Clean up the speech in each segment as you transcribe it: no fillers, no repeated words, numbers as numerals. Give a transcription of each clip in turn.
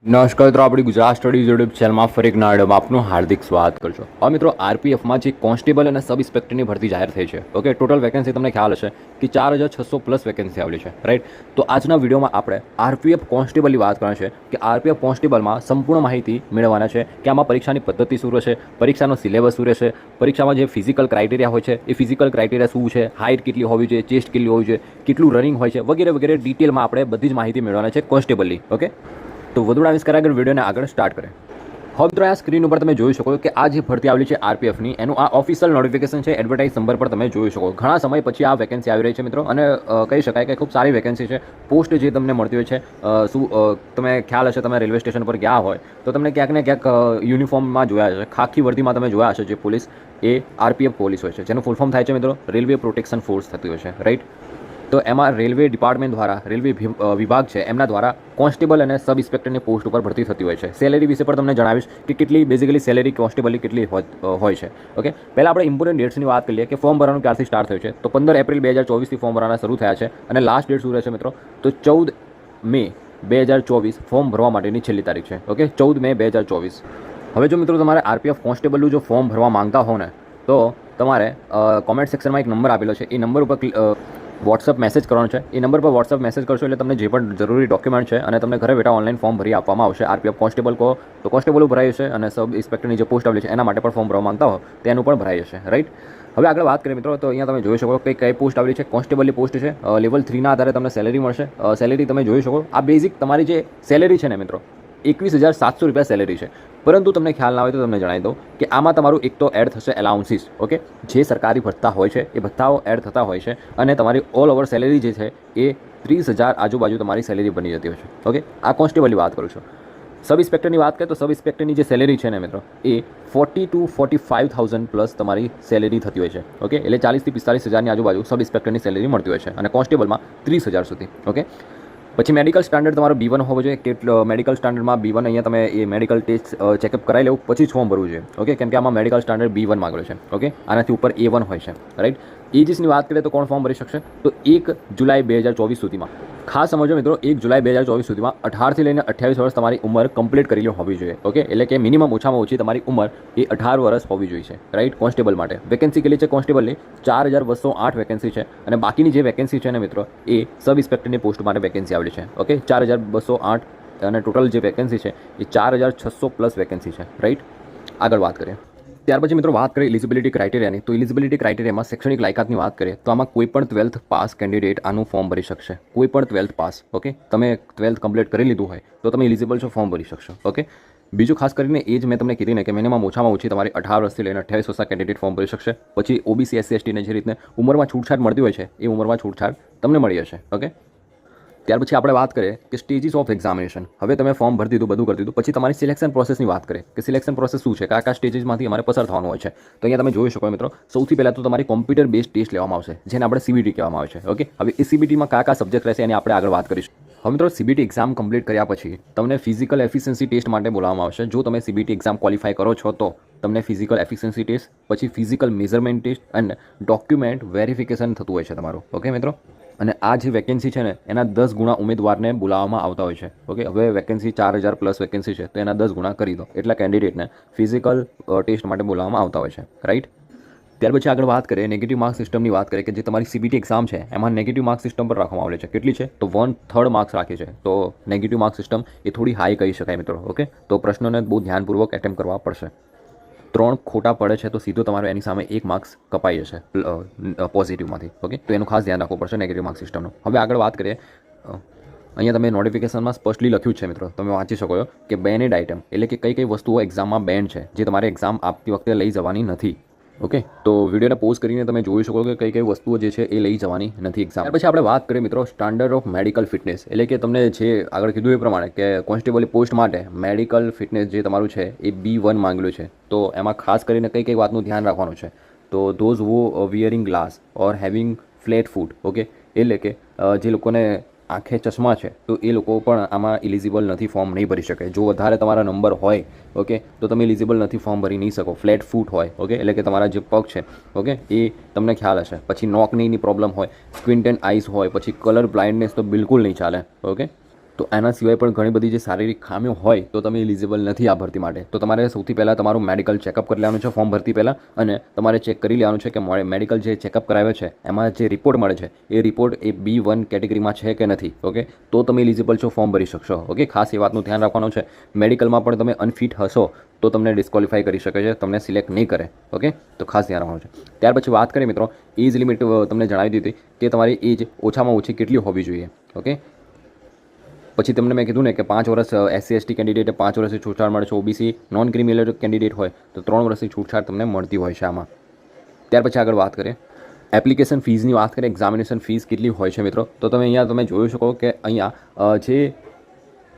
નમસ્કાર મિત્રો, આપણી ગુજરાત સ્ટડીઝ યુટ્યુબ ચેનલમાં ફરી એક નાડમાં આપનું હાર્દિક સ્વાગત કરશો. હવે મિત્રો, આરપીએફમાં જે કોન્સ્ટેબલ અને સબ ઇન્સ્પેક્ટરની ભરતી જાહેર થઈ છે. ઓકે, ટોટલ વેકેન્સી તમને ખ્યાલ હશે કે 4600 પ્લસ વેકેન્સી આવેલી છે, રાઈટ. તો આજના વિડીયોમાં આપણે આરપીએફ કોન્સ્ટેબલની વાત કરવાની છે કે આરપીએફ કોન્સ્ટેબલમાં સંપૂર્ણ માહિતી મેળવવાના છે કે આમાં પરીક્ષાની પદ્ધતિ શું રહેશે, પરીક્ષાનો સિલેબસ શું રહેશે, પરીક્ષામાં જે ફિઝિકલ ક્રાઇટેરિયા હોય છે એ ફિઝિકલ ક્રાઇટેરિયા શું છે, હાઇટ કેટલી હોવી જોઈએ, ચેસ્ટ કેટલી હોવી જોઈએ, કેટલું રનિંગ હોય છે વગેરે વગેરે ડિટેલમાં આપણે બધી જ માહિતી મેળવવાના છે કોન્સ્ટેબલની. ઓકે, તો વધુ ડાવિસ કર્યા આગળ વિડીયોને આગળ સ્ટાર્ટ કરે. હવે મિત્રો, આ સ્ક્રીન ઉપર તમે જોઈ શકો કે આ જે ભરતી આવેલી છે આરપીએફની, એનું આ ઓફિશિયલ નોટિફિકેશન છે. એડવર્ટાઇઝ નંબર પર તમે જોઈ શકો. ઘણા સમય પછી આ વેકેન્સી આવી રહી છે મિત્રો, અને કહી શકાય કે ખૂબ સારી વેકેન્સી છે. પોસ્ટ જે તમને મળતી હોય છે, શું તમે ખ્યાલ હશે, તમે રેલવે સ્ટેશન પર ગયા હોય તો તમને ક્યાંક ને ક્યાંક યુનિફોર્મમાં જોયા હશે, ખાખી વર્દીમાં તમે જોયા હશે જે પોલીસ, એ આરપીએફ પોલીસ હોય છે, જેનું ફૂલ ફોર્મ થાય છે મિત્રો રેલવે પ્રોટેક્શન ફોર્સ થતી હોય છે, રાઈટ. તો એમાં રેલવે ડિપાર્ટમેન્ટ દ્વારા, રેલવે વિભાગ છે એમના દ્વારા કોન્સ્ટેબલ અને સબ ઇન્સ્પેક્ટરની પોસ્ટ ઉપર ભરતી થતી હોય છે. સેલેરી વિશે પણ તમને જણાવીશ કે કેટલી બેઝિકલી સેલેરી કોન્સ્ટેબલની કેટલી હોય છે. ઓકે, પહેલાં આપણે ઇમ્પોર્ટન્ટ ડેટ્સની વાત કરીએ કે ફોર્મ ભરવાનું ક્યારથી સ્ટાર્ટ થયું છે. તો 15 એપ્રિલ 2024થી ફોર્મ ભરવાના શરૂ થયા છે, અને લાસ્ટ ડેટ શું રહેશે મિત્રો, તો 14 મે 2024 ફોર્મ ભરવા માટેની છેલ્લી તારીખ છે. ઓકે, 14 મે 2024. હવે જો મિત્રો તમારે આરપીએફ કોન્સ્ટેબલનું જો ફોર્મ ભરવા માંગતા હો ને, તો તમારે કોમેન્ટ સેક્શનમાં એક નંબર આપેલો છે, એ નંબર ઉપર વોટ્સઅપ મેસેજ કરવાનો છે. એ નંબર પર વોટ્સઅપ મેસેજ કરશો એટલે તમને જે પણ જરૂરી ડોક્યુમેન્ટ છે અને તમને ઘરે બેઠા ઓનલાઈન ફોર્મ ભરી આપવામાં આવશે. આરપીએફ કોન્સ્ટેબલ કહો તો કોન્સ્ટેબલ ભરાય છે, અને સબ ઇન્સ્પેક્ટરની જે પોસ્ટ આવેલી છે એના માટે પણ ફોર્મ ભરવા માંગતા હો તો એનું પણ ભરાય છે, રાઈટ. હવે આગળ વાત કરીએ મિત્રો, તો અહીંયા તમે જોઈ શકો કે કઈ પોસ્ટ આવેલી છે. કોન્સ્ટેબલની પોસ્ટ છે. લેવલ 3ના આધારે તમને સેલેરી મળશે. સેલેરી તમે જોઈ શકો. આ બેઝિક તમારી જે સેલેરી છે ને મિત્રો, 21,700 રૂપિયા સેલેરી છે. પરંતુ તમને ખ્યાલ ના હોય તો તમને જણાવી દઉં કે આમાં તમારું એક તો એડ થશે એલાઉન્સીસ. ઓકે, જે સરકારી ભથ્થા હોય છે એ ભથ્થાઓ એડ થતા હોય છે, અને તમારી ઓલ ઓવર સેલેરી જે છે એ 30,000 આજુબાજુ તમારી સેલેરી બની જતી હોય છે. ઓકે, આ કોન્સ્ટેબલની વાત કરું છું. સબ ઇન્સ્પેક્ટરની વાત કરીએ તો સબ ઇન્સ્પેક્ટરની જે સેલેરી છે ને મિત્રો, એ 40,000 to 45,000 પ્લસ તમારી સેલેરી થતી હોય છે. ઓકે, એટલે 40,000 થી 45,000ની આજુબાજુ સબ ઇન્સ્પેક્ટરની સેલેરી મળતી હોય છે, અને કોન્સ્ટેબલમાં 30,000 સુધી. ઓકે, પછી મેડિકલ સ્ટાન્ડર્ડ તમારો B1 હોવો જોઈએ. કેટલો મેડિકલ સ્ટાન્ડર્ડમાં B1, અહીંયા તમે એ મેડિકલ ટેસ્ટ ચેકઅપ કરાવી લેવું પછી જ ફોર્મ ભરવું જોઈએ. ઓકે, કેમ કે આમાં મેડિકલ સ્ટાન્ડર્ડ B1 માંગેલો છે. ઓકે, આનાથી ઉપર A1 હોય છે, રાઈટ. એજીસની વાત કરીએ તો કોણ ફોર્મ ભરી શકશે, તો 1 જુલાઈ 2024 સુધીમાં, ખાસ સમજો મિત્રો, 1 જુલાઈ 2024 સુધીમાં 18 થી લઈને 28 વર્ષ તમારી ઉંમર કમ્પ્લીટ કરેલી હોવી જોઈએ. ઓકે, એટલે કે મિનિમમ ઓછામાં ઓછી તમારી ઉંમર એ 18 વર્ષ હોવી જોઈએ, રાઈટ. કોન્સ્ટેબલ માટે વેકેન્સી કેટલી છે કોન્સ્ટેબલની? 4208 વેકેન્સી છે, અને બાકીની જે વેકેન્સી છે ને મિત્રો, એ સબ ઇન્સ્પેક્ટરની પોસ્ટ માટે વેકેન્સી આવેલી છે. ઓકે, 4208, અને ટોટલ જે વેકેન્સી છે એ 4600 પ્લસ વેકેન્સી છે, રાઈટ. આગળ વાત કરીએ. ત્યાર પછી મિત્રો વાત કરીએ એલિજિબિલિટી ક્રાઇટેરિયાની. તો એલિજિબિલિટી ક્રાઇટેરિયામાં શૈક્ષણિક લાયકાતની વાત કરીએ તો આમાં કોઈ પણ 12th પાસ કેન્ડિડેટ આનું ફોર્મ ભરી શકશે. કોઈ પણ 12th પાસ. ઓકે, તમે 12th કમ્પ્લીટ કરી લીધું હોય તો તમે એલિજિબલ છો, ફોર્મ ભરી શકશો. ઓકે, બીજું ખાસ કરીને એ જ મેં તમને કીધી ને કે મિનિમમ ઓછામાં ઓછી તમારી 18 વર્ષથી લઈને 28 વર્ષના કેન્ડિડેટ ફોર્મ ભરી શકશે. પછી ઓબીસી, એસસી, એસટીને જે રીતને ઉંમરમાં છૂટછાટ મળતી હોય છે એ ઉંમરમાં છૂટછાટ તમને મળી હશે. ઓકે, ત્યાર પછી આપણે વાત કરીએ કે સ્ટેજીસ ઓફ એક્ઝામિનેશન. હવે તમે ફોર્મ ભરી દીધું, બધું કરી દીધું, પછી તમારી સિલેક્શન પ્રોસેસની વાત કરીએ કે સિલેક્શન પ્રોસેસ શું છે, કયા સ્ટેજીસમાંથી અમારે પસાર થવાનું હોય છે. તો અહીંયા તમે જોઈ શકો મિત્રો, સૌથી પહેલાં તો તમારી કોમ્પ્યુટર બેઝ ટેસ્ટ લેવામાં આવશે, જેને આપણે CBT કહેવામાં આવે છે. ઓકે, હવે એ CBTમાં કયા સબ્જેક્ટ રહેશે એની આપણે આગળ વાત કરીશું. હવે મિત્રો, CBT એક્ઝામ કમ્પ્લીટ કર્યા પછી તમને ફિઝિકલ એફિશિયન્સી ટેસ્ટ માટે બોલાવવામાં આવશે. જો તમે CBT એક્ઝામ ક્વોલિફાય કરો છો તો તમને ફિઝિકલ એફિશિયન્સી ટેસ્ટ, પછી ફિઝિકલ મેઝરમેન્ટ ટેસ્ટ અને ડોક્યુમેન્ટ વેરિફિકેશન થતું હોય છે તમારું. ઓકે મિત્રો, અને આ જે વેકેન્સી છે ને એના 10 ગુણા ઉમેદવારને બોલાવવામાં આવતા હોય છે. ઓકે, હવે વેકેન્સી 4000 પ્લસ વેકેન્સી છે તો એના 10 ગુણા કરી દો, એટલા કેન્ડિડેટને ફિઝિકલ ટેસ્ટ માટે બોલાવવામાં આવતા હોય છે, રાઈટ. ત્યાર પછી આગળ વાત કરીએ નેગેટિવ માર્ક્સ સિસ્ટમની વાત કરીએ કે જે તમારી CBT એક્ઝામ છે એમાં નેગેટિવ માર્ક્સ સિસ્ટમ પર રાખવામાં આવેલી છે. કેટલી છે? તો 1/3 માર્ક્સ રાખી છે. તો નેગેટિવ માર્ક્સ સિસ્ટમ એ થોડી હાઈ કહી શકાય મિત્રો. ઓકે, તો પ્રશ્નોને બહુ ધ્યાનપૂર્વક એટેમ્પ કરવા પડશે. 3 ખોટા પડે છે તો સીધો તમારો એની સામે 1 માર્ક્સ કપાઈ જશે પોઝિટિવમાંથી. ઓકે, તો એનું ખાસ ધ્યાન રાખવું પડશે નેગેટિવ માર્ક્સ સિસ્ટમનું. હવે આગળ વાત કરીએ. અહીંયા તમે નોટિફિકેશનમાં સ્પષ્ટલી લખ્યું છે મિત્રો, તમે વાંચી શકો છો કે બેનેડ આઇટમ એટલે કે કઈ કઈ વસ્તુઓ એક્ઝામમાં બેન્ડ છે જે તમારે એક્ઝામ આપતી વખતે લઈ જવાની નથી. ઓકે, તો વિડીયોને પોઝ કરીને તમે જોઈ શકો કે કઈ કઈ વસ્તુઓ જે છે એ લઈ જવાની નથી એક્ઝામ. પછી આપણે વાત કરીએ મિત્રો સ્ટાન્ડર્ડ ઓફ મેડિકલ ફિટનેસ, એટલે કે તમને જે આગળ કીધું એ પ્રમાણે કે કોન્સ્ટેબલ પોસ્ટ માટે મેડિકલ ફિટનેસ જે તમારું છે એ B1 માંગેલું છે. તો એમાં ખાસ કરીને કઈ કઈ વાતનું ધ્યાન રાખવાનું છે, તો those who wearing glass or having flat foot. Okay, એટલે કે જે લોકોને આંખે ચશ્મા છે તો એ લોકો પણ આમાં ઇલિજિબલ નથી, ફોર્મ નહીં ભરી શકે. જો વધારે તમારા નંબર હોય, ઓકે, તો તમે ઇલિજિબલ નથી, ફોર્મ ભરી નહીં શકો. ફ્લેટ ફૂટ હોય, ઓકે, એટલે કે તમારા જે પગ છે, ઓકે, એ તમને ખ્યાલ હશે. પછી નોકનીની પ્રોબ્લેમ હોય, સ્ક્વિન્ટ એન્ડ આઈસ હોય, પછી કલર બ્લાઇન્ડનેસ તો બિલકુલ નહીં ચાલે. ઓકે, તો એના સિવાય પણ ઘણી બધી જે શારીરિક ખામીઓ હોય તો તમે એલિજિબલ નથી આ ભરતી માટે. તો તમારે સૌથી પહેલાં તમારું મેડિકલ ચેકઅપ કરી લેવાનું છે ફોર્મ ભરતી પહેલાં, અને તમારે ચેક કરી લેવાનું છે કે મેડિકલ જે ચેકઅપ કરાવ્યો છે એમાં જે રિપોર્ટ મળે છે એ રિપોર્ટ એ B1 કેટેગરીમાં છે કે નથી. ઓકે, તો તમે એલિજિબલ છો, ફોર્મ ભરી શકશો. ઓકે, ખાસ એ વાતનું ધ્યાન રાખવાનું છે. મેડિકલમાં પણ તમે અનફિટ હશો તો તમને ડિસ્ક્વોલિફાઈ કરી શકે છે, તમને સિલેક્ટ નહીં કરે. ઓકે, તો ખાસ ધ્યાન રાખવાનું છે. ત્યાર પછી વાત કરીએ મિત્રો, એજ લિમિટ તમને જણાવી દીધી કે તમારી એજ ઓછામાં ઓછી કેટલી હોવી જોઈએ. ઓકે, પછી તમને મેં કીધું ને કે 5 વર્ષ SC/ST કેન્ડિડેટે 5 વર્ષની છૂટછાટ મળે છે. OBC નોન ક્રિમિનલ કેન્ડિડેટ હોય તો 3 વર્ષની છૂટછાટ તમને મળતી હોય છે આમાં. ત્યાર પછી આગળ વાત કરીએ એપ્લિકેશન ફીઝની વાત કરીએ, એક્ઝામિનેશન ફીસ કેટલી હોય છે મિત્રો, તો તમે અહીંયા તમે જોઈ શકો કે અહીંયા જે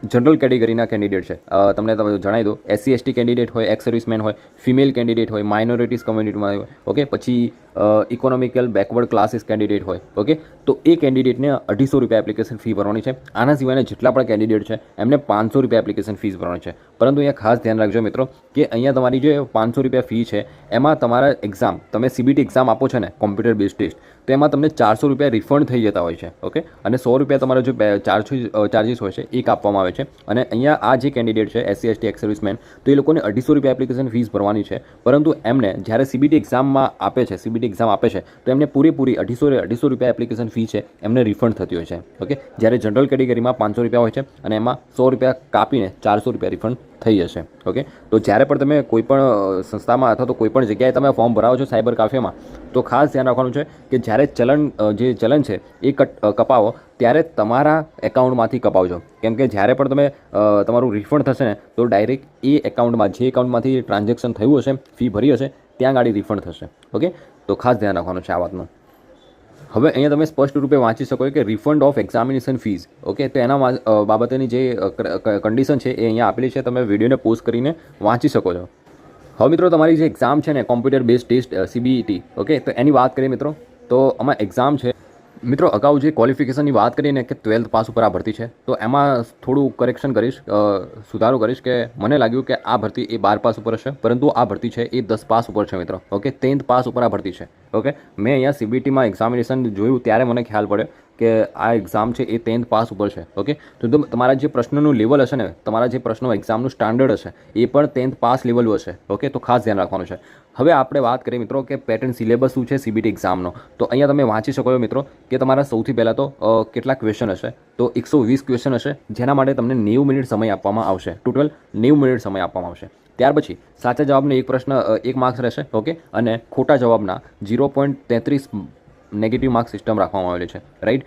જનરલ કેટેગરીના કેન્ડિડેટ છે તમને જણાવી દો, SC/ST કેન્ડિડેટ હોય, એક્સ સર્વિસમેન હોય, ફિમેલ કેન્ડિડેટ હોય, માઇનોરિટીઝ કમ્યુનિટીમાં હોય. ઓકે, પછી ઇકોનોમિકલ બેકવર્ડ ક્લાસીસ કેન્ડિડેટ હોય. ઓકે, તો એ કેન્ડિડેટને 250 રૂપિયા એપ્લિકેશન ફી ભરવાની છે. આના સિવાયના જેટલા પણ કેન્ડિડેટ છે એમને 500 રૂપિયા એપ્લિકેશન ફીસ ભરવાની છે. પરંતુ અહીંયા ખાસ ધ્યાન રાખજો મિત્રો કે અહીંયા તમારી જે 500 રૂપિયા ફી છે એમાં તમારા એક્ઝામ, તમે CBT એક્ઝામ આપો છો ને, કોમ્પ્યુટર બેઝ ટેસ્ટ, તો એમાં તમને 400 રૂપિયા રિફંડ થઈ જતા હોય છે. ઓકે, અને 100 રૂપિયા તમારા જે ચાર્જીસ હોય છે એ કાપવામાં આવે છે. અને અહીંયા આ જે કેન્ડિડેટ છે SC/ST એક્સ સર્વિસમેન, તો એ લોકોને 250 રૂપિયા એપ્લિકેશન ફીસ ભરવાની છે. પરંતુ એમને જ્યારે CBT એક્ઝામમાં આપે છે, CBT એક્ઝામ આપે છે તો એમને પૂરેપૂરી 250 રૂપિયા એપ્લિકેશન ફી છે એમને રિફંડ થતી હોય છે. ઓકે, જ્યારે જનરલ કેટેગરીમાં 500 રૂપિયા હોય છે અને એમાં 100 રૂપિયા કાપીને 400 રૂપિયા રિફંડ થઈ જશે. ઓકે, તો જ્યારે પણ તમે કોઈ પણ સંસ્થામાં અથવા તો કોઈ પણ જગ્યાએ તમે ફોર્મ ભરાવો છો સાયબર કાફેમાં, તો ખાસ ધ્યાન રાખવાનું છે કે જ્યારે ચલન છે એ કપાવો ત્યારે તમારા એકાઉન્ટમાંથી કપાવજો. કેમ કે જ્યારે પણ તમે તમારું રિફંડ થશે ને તો ડાયરેક્ટ એ એકાઉન્ટમાં, જે એકાઉન્ટમાંથી ટ્રાન્ઝેક્શન થયું હશે, ફી ભરી હશે, ત્યાં ગાડી રિફંડ થશે. ઓકે, તો ખાસ ધ્યાન રાખવાનું છે આ વાતનું. હવે અહીંયા તમે સ્પષ્ટ રૂપે વાંચી શકો કે refund of examination fees. Okay, તો એના બાબતેની જે કન્ડિશન છે એ અહીંયા આપેલી છે, તમે વિડીયોને પોઝ કરીને વાંચી શકો છો. હવે મિત્રો તમારી જે એક્ઝામ છે ને, computer base test CBT, okay, તો એની વાત કરીએ મિત્રો, તો આમાં એક્ઝામ છે મિત્રો. અગાઉ જે ક્વોલિફિકેશનની વાત કરીને કે 12th પાસ ઉપર આ ભરતી છે, તો એમાં થોડું કરેક્શન કરીશ, સુધારો કરીશ કે મને લાગ્યું કે આ ભરતી એ 12 પાસ ઉપર હશે, પરંતુ આ ભરતી છે એ 10 પાસ ઉપર છે મિત્રો. ઓકે, 10th પાસ ઉપર આ ભરતી છે. ઓકે, મેં અહીંયા CBTમાં એક્ઝામિનેશન જોયું ત્યારે મને ખ્યાલ પડ્યો કે આ એક્ઝામ છે એ 10th પાસ ઉપર છે. ઓકે, તો તમારા જે પ્રશ્નનું લેવલ હશે ને, તમારા જે પ્રશ્નો એક્ઝામનું સ્ટાન્ડર્ડ હશે એ પણ 10th પાસ લેવલનું હશે. ઓકે, તો ખાસ ધ્યાન રાખવાનું છે. હવે આપણે વાત કરીએ મિત્રો કે પેટર્ન સિલેબસ શું છે CBT એક્ઝામનો, તો અહીંયા તમે વાંચી શકો છો મિત્રો કે તમારા સૌથી પહેલાં તો કેટલા ક્વેશ્ચન હશે, તો 120 ક્વેશ્ચન હશે, જેના માટે તમને 90 મિનિટ સમય આપવામાં આવશે. ટોટલ 90 મિનિટ સમય આપવામાં આવશે. ત્યાર પછી સાચા જવાબનો એક પ્રશ્ન 1 માર્ક્સ રહેશે. ઓકે, અને ખોટા જવાબના 0.33 નેગેટિવ માર્ક્સ સિસ્ટમ રાખવામાં આવેલી છે. રાઈટ,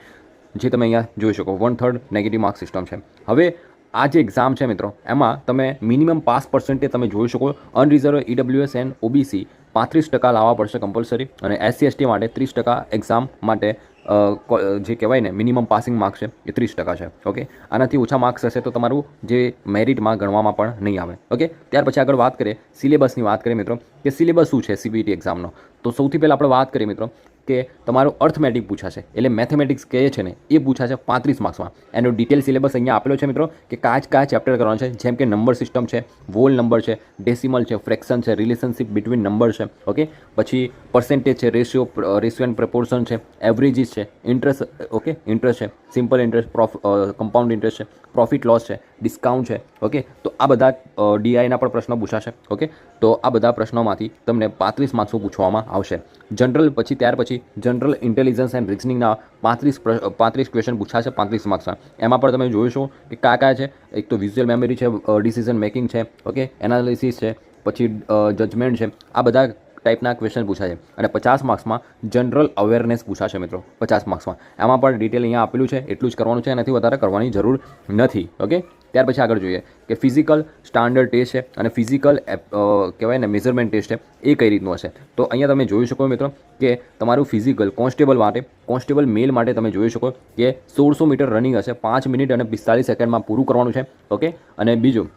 જે તમે અહીંયા જોઈ શકો 1/3 નેગેટિવ માર્ક્સ સિસ્ટમ છે. હવે આ જે એક્ઝામ છે મિત્રો, એમાં તમે મિનિમમ પાસ પર્સન્ટેજ તમે જોઈ શકો. અનરિઝર્વ EWS એન્ડ OBC 35% લાવવા પડશે કમ્પલસરી, અને SC/ST માટે 30% એક્ઝામ માટે જે કહેવાય ને મિનિમમ પાસિંગ માર્ક્સ છે એ 30% છે. ઓકે, આનાથી ઓછા માર્ક્સ હશે તો તમારું જે મેરિટમાં ગણવામાં પણ નહીં આવે. ઓકે, ત્યાર પછી આગળ વાત કરીએ સિલેબસની વાત કરીએ મિત્રો કે સિલેબસ શું છે CBT એક્ઝામનો. તો સૌથી પહેલાં આપણે વાત કરીએ મિત્રો કે તમારું અર્થમેટિક પૂછાશે, એટલે મેથેમેટિક્સ કહે છે ને એ પૂછાશે 35 માર્ક્સમાં. એનો ડિટેલ સિલેબસ અહીંયા આપેલો છે મિત્રો કે કયા ચેપ્ટર કરવાનો છે, જેમ કે નંબર સિસ્ટમ છે, વોલ નંબર છે, ડેસિમલ છે, ફ્રેક્શન છે, રિલેશનશિપ બિટવીન નંબર છે. ઓકે, પછી પર્સન્ટેજ છે, રેશિયો એન્ડ પ્રપોર્શન છે, એવરેજીસ છે, ઇન્ટરેસ્ટ, ઓકે, ઇન્ટરેસ્ટ છે, સિમ્પલ ઇન્ટરેસ્ટ, કમ્પાઉન્ડ ઇન્ટરેસ્ટ છે, પ્રોફિટ લોસ છે, ડિસ્કાઉન્ટ છે. ઓકે, તો આ બધા DIના પણ પ્રશ્નો પૂછાશે. ઓકે, તો આ બધા પ્રશ્નોમાંથી તમને 35 માર્ક્સો પૂછવામાં આવશે. ત્યાર પછી જનરલ ઇન્ટેલિજન્સ એન્ડ રિઝનિંગના 35 ક્વેશ્ચન પૂછાશે 35 માર્ક્સના. એમાં પણ તમે જોઈશો કે કયા છે. એક તો વિઝ્યુઅલ મેમરી છે, ડિસિઝન મેકિંગ છે, ઓકે, એનાલિસિસ છે, પછી જજમેન્ટ છે. આ બધા ટાઈપના ક્વેશ્ચન પૂછાશે. અને 50 માર્ક્સમાં જનરલ અવેરનેસ પૂછાશે મિત્રો, 50 માર્ક્સમાં. એમાં પણ ડિટેલ અહીંયા આપેલું છે, એટલું જ કરવાનું છે, એનાથી વધારે કરવાની જરૂર નથી. ઓકે, ત્યાર પછી આગળ જોઈએ કે ફિઝિકલ સ્ટાન્ડર્ડ ટેસ્ટ છે અને ફિઝિકલ કહેવાય ને મેઝરમેન્ટ ટેસ્ટ છે એ કઈ રીતનું હશે. તો અહીંયા તમે જોઈ શકો મિત્રો કે તમારું ફિઝિકલ કોન્સ્ટેબલ મેલ માટે તમે જોઈ શકો કે 1600 મીટર રનિંગ હશે, 5 મિનિટ અને 45 સેકન્ડમાં પૂરું કરવાનું છે. ઓકે, અને બીજું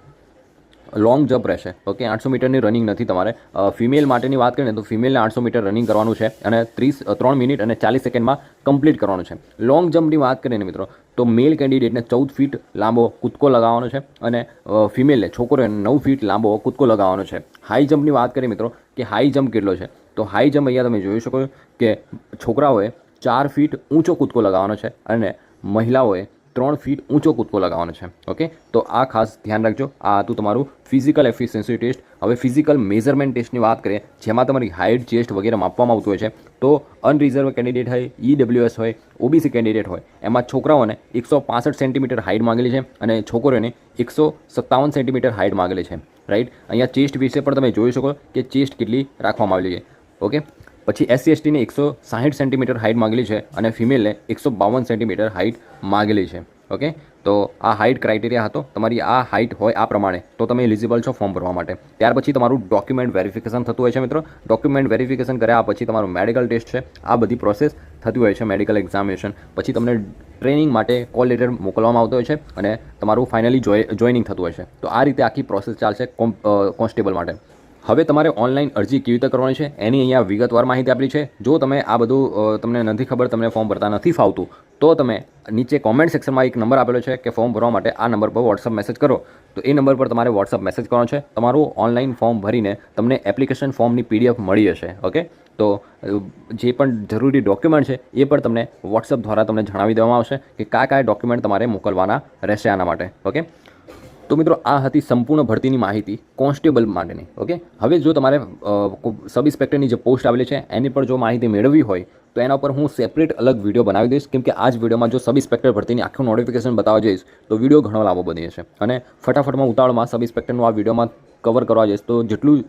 લોંગ જમ્પ રહેશે. ઓકે, 800 મીટરની રનિંગ નથી તમારે. ફિમેલ માટેની વાત કરીએ તો ફિમેલને 800 મીટર રનિંગ કરવાનું છે અને 3 મિનિટ અને 40 સેકન્ડમાં કમ્પ્લીટ કરવાનું છે. લોંગ જમ્પની વાત કરીએ ને મિત્રો, તો મેલ કેન્ડિડેટને 14 ફીટ લાંબો કૂદકો લગાવવાનો છે અને ફિમેલને, છોકરીઓને 9 ફીટ લાંબો કૂદકો લગાવવાનો છે. હાઈ જમ્પની વાત કરીએ મિત્રો કે હાઈ જમ્પ કેટલો છે, તો હાઈ જમ્પ અહીંયા તમે જોઈ શકો કે છોકરાઓએ 4 ફીટ ઊંચો કૂદકો લગાવવાનો છે અને મહિલાઓએ 3 ફીટ ઊંચો કૂદકો લગાવવાનો છે. ઓકે, તો આ ખાસ ધ્યાન રાખજો. આ હતું તમારું ફિઝિકલ એફિશિયન્સી ટેસ્ટ. હવે ફિઝિકલ મેઝરમેન્ટ ટેસ્ટની વાત કરીએ, જેમાં તમારી હાઇટ, ચેસ્ટ વગેરે માપવામાં આવતું હોય છે. તો અનરિઝર્વ કેન્ડિડેટ હોય, EWS હોય, OBC કેન્ડિડેટ હોય, એમાં છોકરાઓને 165 સેન્ટીમીટર હાઇટ માંગેલી છે અને છોકરીઓને 157 સેન્ટીમીટર હાઇટ માંગેલી છે. રાઈટ, અહીંયા ચેસ્ટ વિશે પણ તમે જોઈ શકો કે ચેસ્ટ કેટલી રાખવામાં આવેલી છે. ઓકે, પછી SC/STને 160 સેન્ટીમીટર હાઇટ માંગેલી છે અને ફિમેલને 152 સેન્ટીમીટર હાઇટ માંગેલી છે. ઓકે, તો આ હાઇટ ક્રાઇટેરિયા હતો. તમારી આ હાઇટ હોય આ પ્રમાણે તો તમે એલિજિબલ છો ફોર્મ ભરવા માટે. ત્યાર પછી તમારું ડોક્યુમેન્ટ વેરિફિકેશન થતું હોય છે મિત્રો. ડોક્યુમેન્ટ વેરિફિકેશન કર્યા પછી તમારું મેડિકલ ટેસ્ટ છે, આ બધી પ્રોસેસ થતી હોય છે. મેડિકલ એક્ઝામિનેશન પછી તમને ટ્રેનિંગ માટે કોલ લેટર મોકલવામાં આવતો હોય છે અને તમારું ફાઇનલી જોઈનિંગ થતું હોય છે. તો આ રીતે આખી પ્રોસેસ ચાલશે કોન્સ્ટેબલ માટે. હવે તમારે ઓનલાઈન અરજી કેવી રીતે કરવાની છે એની અહીંયા વિગતવાર માહિતી આપેલી છે. જો તમે આ બધું તમને નથી ખબર, તમને ફોર્મ ભરતા નથી ફાવતું, તો તમે નીચે કોમેન્ટ સેક્શનમાં એક નંબર આપેલો છે કે ફોર્મ ભરવા માટે આ નંબર પર વોટ્સઅપ મેસેજ કરો. તો એ નંબર પર તમારે વોટ્સઅપ મેસેજ કરવાનો છે. તમારું ઓનલાઈન ફોર્મ ભરીને તમને એપ્લિકેશન ફોર્મની PDF મળી જશે. ઓકે, તો જે પણ જરૂરી ડોક્યુમેન્ટ છે એ પણ તમને વોટ્સઅપ દ્વારા તમને જણાવી દેવામાં આવશે કે કયા ડોક્યુમેન્ટ તમારે મોકલવાના રહેશે આના માટે. ઓકે, તો મિત્રો આ હતી સંપૂર્ણ ભરતીની માહિતી કોન્સ્ટેબલ માટેની. ઓકે, હવે જો તમારે સબ ઇન્સ્પેક્ટરની જે પોસ્ટ આવેલી છે એની પર જો માહિતી મેળવવી હોય તો એના ઉપર હું સેપરેટ અલગ વિડીયો બનાવી દઈશ, કેમ કે આ જ વિડીયોમાં જો સબ ઇન્સ્પેક્ટર ભરતીની આખું નોટિફિકેશન બતાવવા જઈશ તો વિડીયો ઘણો લાંબો બની જશે અને ફટાફટમાં ઉતાવળમાં સબ ઇન્સ્પેક્ટરનું આ વિડીયોમાં કવર કરવા જઈશ તો જેટલું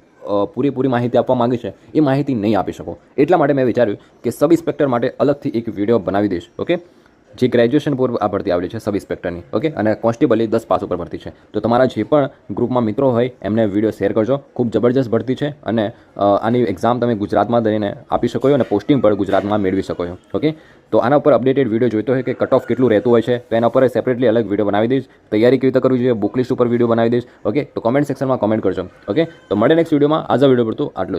પૂરેપૂરી માહિતી આપવા માંગે છે એ માહિતી નહીં આપી શકો. એટલા માટે મેં વિચાર્યું કે સબ ઇન્સ્પેક્ટર માટે અલગથી એક વિડીયો બનાવી દઈશ. ઓકે, જે ગ્રેજ્યુએશન પર આ ભરતી આવેલી છે સબ ઇન્સ્પેક્ટરની. ઓકે, અને કોન્સ્ટેબલની 10 પાસ ઉપર ભરતી છે. તો તમારા જે પણ ગ્રુપમાં મિત્રો હોય એમને વિડીયો શેર કરજો. ખૂબ જબરજસ્ત ભરતી છે અને આની એક્ઝામ તમે ગુજરાતમાં જઈને આપી શકો છો અને પોસ્ટિંગ પણ ગુજરાતમાં મેળવી શકો છો. ઓકે, તો આના ઉપર અપડેટેડ વિડીયો જોઈતો હોય કે કટ ઓફ કેટલું રહેતું હોય છે તો એના ઉપર સેપરેટલી અલગ વિડીયો બનાવી દઈશ. તૈયારી કેવી રીતે કરવી જોઈએ બુક લિસ્ટ ઉપર વિડીયો બનાવી દઈશ. ઓકે, તો કોમેન્ટ સેક્શનમાં કોમેન્ટ કરજો. ઓકે, તો મળે નેક્સ્ટ વિડીયોમાં. આજ વિડીયો પડતું આટલું જ.